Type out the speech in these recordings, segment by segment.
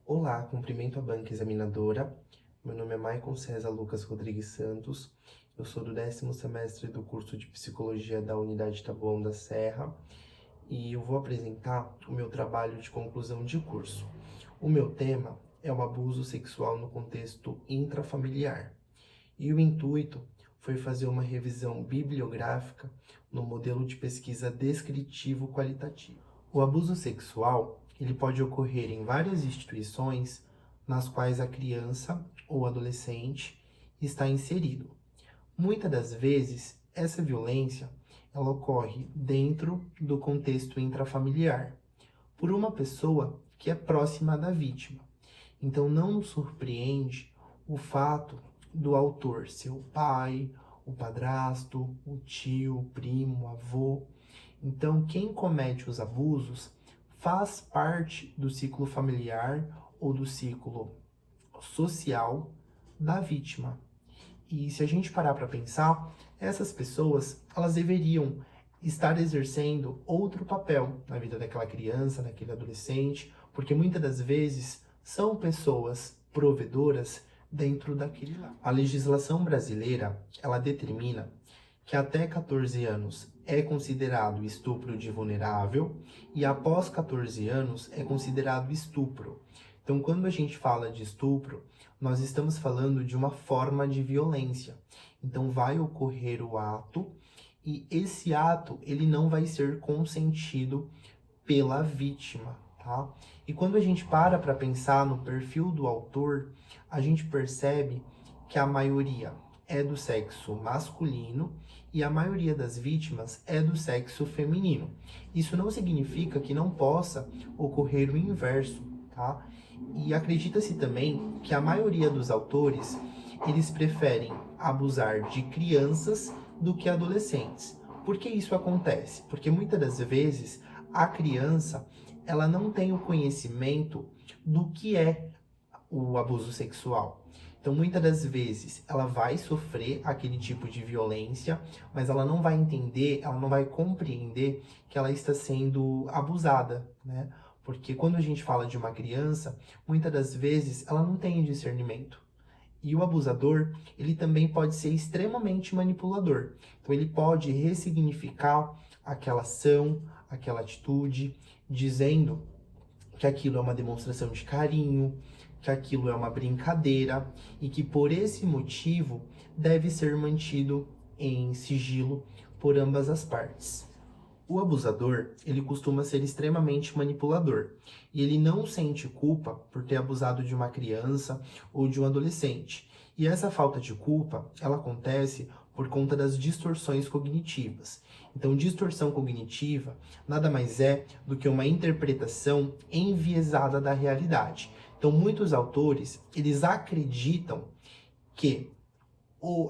Olá, cumprimento a banca examinadora. Meu nome é Maicon César Lucas Rodrigues Santos. Eu sou do 10º semestre do curso de Psicologia da Unidade Taboão da Serra e eu vou apresentar o meu trabalho de conclusão de curso. O meu tema é o abuso sexual no contexto intrafamiliar e o intuito foi fazer uma revisão bibliográfica no modelo de pesquisa descritivo qualitativo. O abuso sexual, ele pode ocorrer em várias instituições nas quais a criança ou adolescente está inserido. Muitas das vezes, essa violência ela ocorre dentro do contexto intrafamiliar, por uma pessoa que é próxima da vítima. Então não nos surpreende o fato do autor ser o pai, o padrasto, o tio, o primo, o avô. Então quem comete os abusos faz parte do ciclo familiar ou do ciclo social da vítima. E se a gente parar para pensar, essas pessoas, elas deveriam estar exercendo outro papel na vida daquela criança, daquele adolescente, porque muitas das vezes são pessoas provedoras dentro daquele lar. A legislação brasileira, ela determina que até 14 anos é considerado estupro de vulnerável e após 14 anos é considerado estupro. Então, quando a gente fala de estupro, nós estamos falando de uma forma de violência. Então, vai ocorrer o ato e esse ato ele não vai ser consentido pela vítima, tá? E quando a gente para pensar no perfil do autor, a gente percebe que a maioria é do sexo masculino e a maioria das vítimas é do sexo feminino. Isso não significa que não possa ocorrer o inverso, tá? E acredita-se também que a maioria dos autores, eles preferem abusar de crianças do que adolescentes. Por que isso acontece? Porque muitas das vezes a criança, ela não tem o conhecimento do que é o abuso sexual. Então, muitas das vezes, ela vai sofrer aquele tipo de violência, mas ela não vai entender, ela não vai compreender que ela está sendo abusada, né? Porque quando a gente fala de uma criança, muitas das vezes ela não tem discernimento. E o abusador, ele também pode ser extremamente manipulador. Então, ele pode ressignificar aquela ação, aquela atitude, dizendo que aquilo é uma demonstração de carinho, que aquilo é uma brincadeira e que por esse motivo deve ser mantido em sigilo por ambas as partes. O abusador, ele costuma ser extremamente manipulador e ele não sente culpa por ter abusado de uma criança ou de um adolescente. E essa falta de culpa, ela acontece por conta das distorções cognitivas. Então, distorção cognitiva nada mais é do que uma interpretação enviesada da realidade. Então, muitos autores, eles acreditam que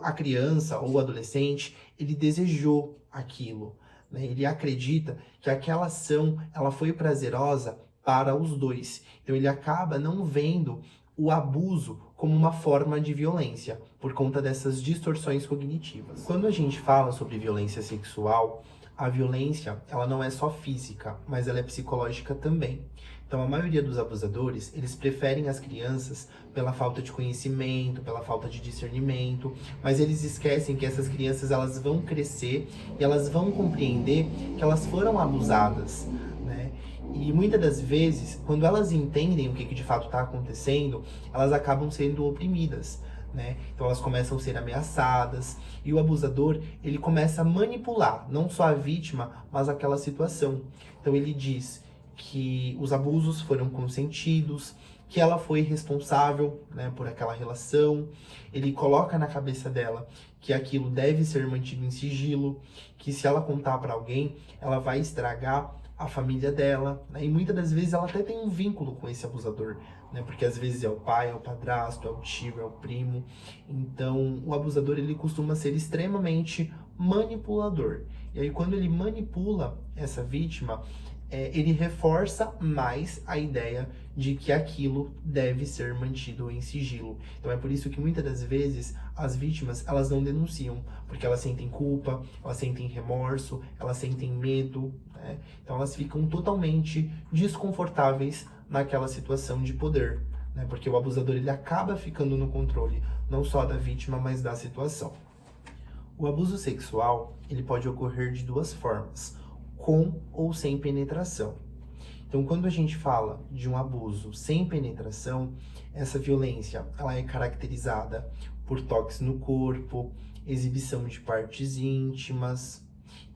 a criança ou o adolescente, ele desejou aquilo, né? Ele acredita que aquela ação, ela foi prazerosa para os dois. Então, ele acaba não vendo o abuso como uma forma de violência, por conta dessas distorções cognitivas. Quando a gente fala sobre violência sexual, a violência, ela não é só física, mas ela é psicológica também. Então, a maioria dos abusadores, eles preferem as crianças pela falta de conhecimento, pela falta de discernimento, mas eles esquecem que essas crianças, elas vão crescer e elas vão compreender que elas foram abusadas, né? E muitas das vezes, quando elas entendem o que de fato está acontecendo, elas acabam sendo oprimidas, né? Então elas começam a ser ameaçadas e o abusador, ele começa a manipular não só a vítima, mas aquela situação. Então ele diz que os abusos foram consentidos, que ela foi responsável, né, por aquela relação. Ele coloca na cabeça dela que aquilo deve ser mantido em sigilo, que se ela contar para alguém, ela vai estragar a família dela, né? E muitas das vezes ela até tem um vínculo com esse abusador, né? Porque às vezes é o pai, é o padrasto, é o tio, é o primo. Então, o abusador, ele costuma ser extremamente manipulador. E aí, quando ele manipula essa vítima, ele reforça mais a ideia de que aquilo deve ser mantido em sigilo. Então é por isso que muitas das vezes as vítimas, elas não denunciam, porque elas sentem culpa, elas sentem remorso, elas sentem medo, né? Então elas ficam totalmente desconfortáveis naquela situação de poder, né? Porque o abusador ele acaba ficando no controle, não só da vítima, mas da situação. O abuso sexual, ele pode ocorrer de duas formas, com ou sem penetração. Então, quando a gente fala de um abuso sem penetração, essa violência ela é caracterizada por toques no corpo, exibição de partes íntimas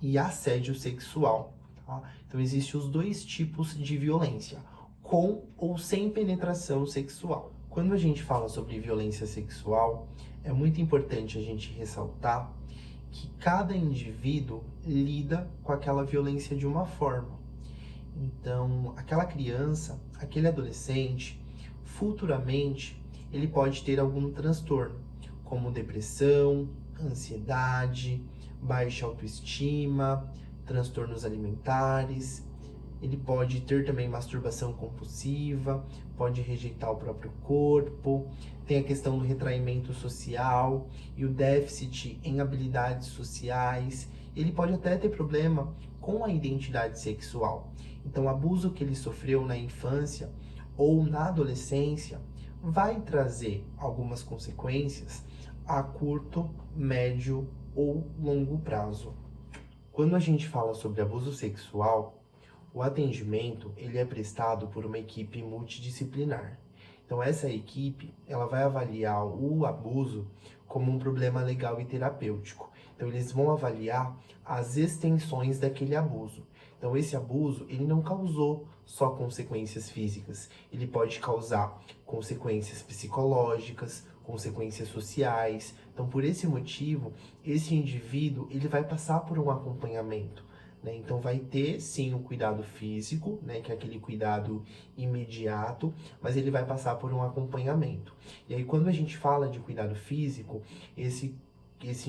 e assédio sexual. Tá? Então, existem os dois tipos de violência, com ou sem penetração sexual. Quando a gente fala sobre violência sexual, é muito importante a gente ressaltar que cada indivíduo lida com aquela violência de uma forma. Então, aquela criança, aquele adolescente, futuramente, ele pode ter algum transtorno, como depressão, ansiedade, baixa autoestima, transtornos alimentares. Ele pode ter também masturbação compulsiva, pode rejeitar o próprio corpo, tem a questão do retraimento social e o déficit em habilidades sociais. Ele pode até ter problema com a identidade sexual. Então, o abuso que ele sofreu na infância ou na adolescência vai trazer algumas consequências a curto, médio ou longo prazo. Quando a gente fala sobre abuso sexual, o atendimento ele é prestado por uma equipe multidisciplinar. Então essa equipe ela vai avaliar o abuso como um problema legal e terapêutico. Então eles vão avaliar as extensões daquele abuso. Então esse abuso ele não causou só consequências físicas, ele pode causar consequências psicológicas, consequências sociais. Então por esse motivo, esse indivíduo ele vai passar por um acompanhamento. Né? Então vai ter sim o cuidado físico, né, que é aquele cuidado imediato, mas ele vai passar por um acompanhamento. E aí quando a gente fala de cuidado físico, esse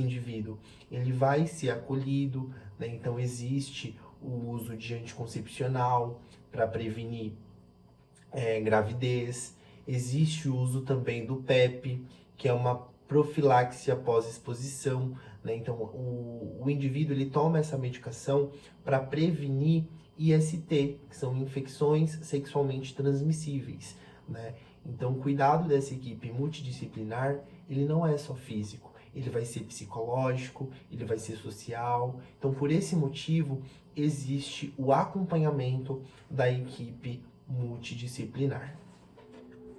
indivíduo ele vai ser acolhido, né? Então existe o uso de anticoncepcional para prevenir gravidez, existe o uso também do PEP, que é uma profilaxia pós-exposição, né? Então, o indivíduo ele toma essa medicação para prevenir IST, que são infecções sexualmente transmissíveis, né? Então, o cuidado dessa equipe multidisciplinar, ele não é só físico, ele vai ser psicológico, ele vai ser social. Então, por esse motivo, existe o acompanhamento da equipe multidisciplinar.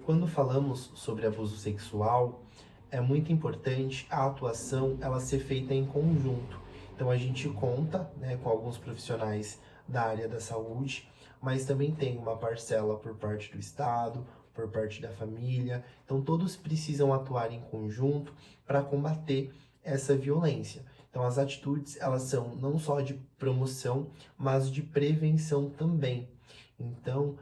Quando falamos sobre abuso sexual, é muito importante a atuação ela ser feita em conjunto. Então a gente conta, né, com alguns profissionais da área da saúde, mas também tem uma parcela por parte do Estado, por parte da família. Então todos precisam atuar em conjunto para combater essa violência. Então as atitudes elas são não só de promoção, mas de prevenção também. Então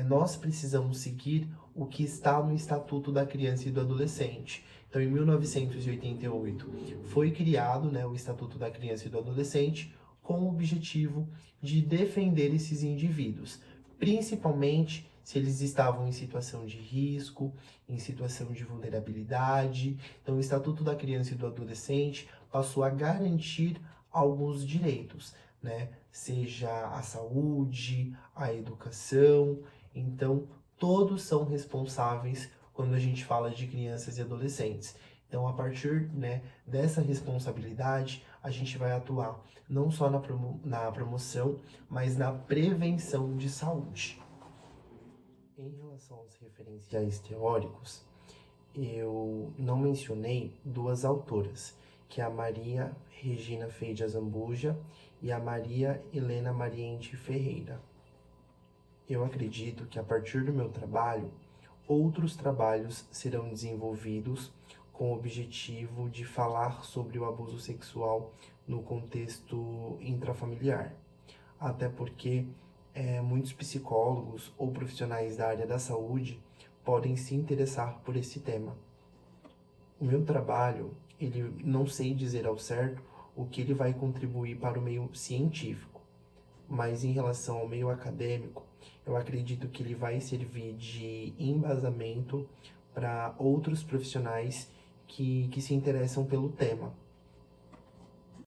nós precisamos seguir o que está no Estatuto da Criança e do Adolescente. Então, em 1988, foi criado, né, o Estatuto da Criança e do Adolescente com o objetivo de defender esses indivíduos, principalmente se eles estavam em situação de risco, em situação de vulnerabilidade. Então, o Estatuto da Criança e do Adolescente passou a garantir alguns direitos, né, seja a saúde, a educação. Então, todos são responsáveis quando a gente fala de crianças e adolescentes. Então, a partir, né, dessa responsabilidade, a gente vai atuar não só na promoção, mas na prevenção de saúde. Em relação aos referenciais teóricos, eu não mencionei duas autoras, que é a Maria Regina Feide Azambuja e a Maria Helena Mariente Ferreira. Eu acredito que a partir do meu trabalho, outros trabalhos serão desenvolvidos com o objetivo de falar sobre o abuso sexual no contexto intrafamiliar. Até porque muitos psicólogos ou profissionais da área da saúde podem se interessar por esse tema. O meu trabalho, ele não sei dizer ao certo o que ele vai contribuir para o meio científico, mas em relação ao meio acadêmico, eu acredito que ele vai servir de embasamento para outros profissionais que se interessam pelo tema.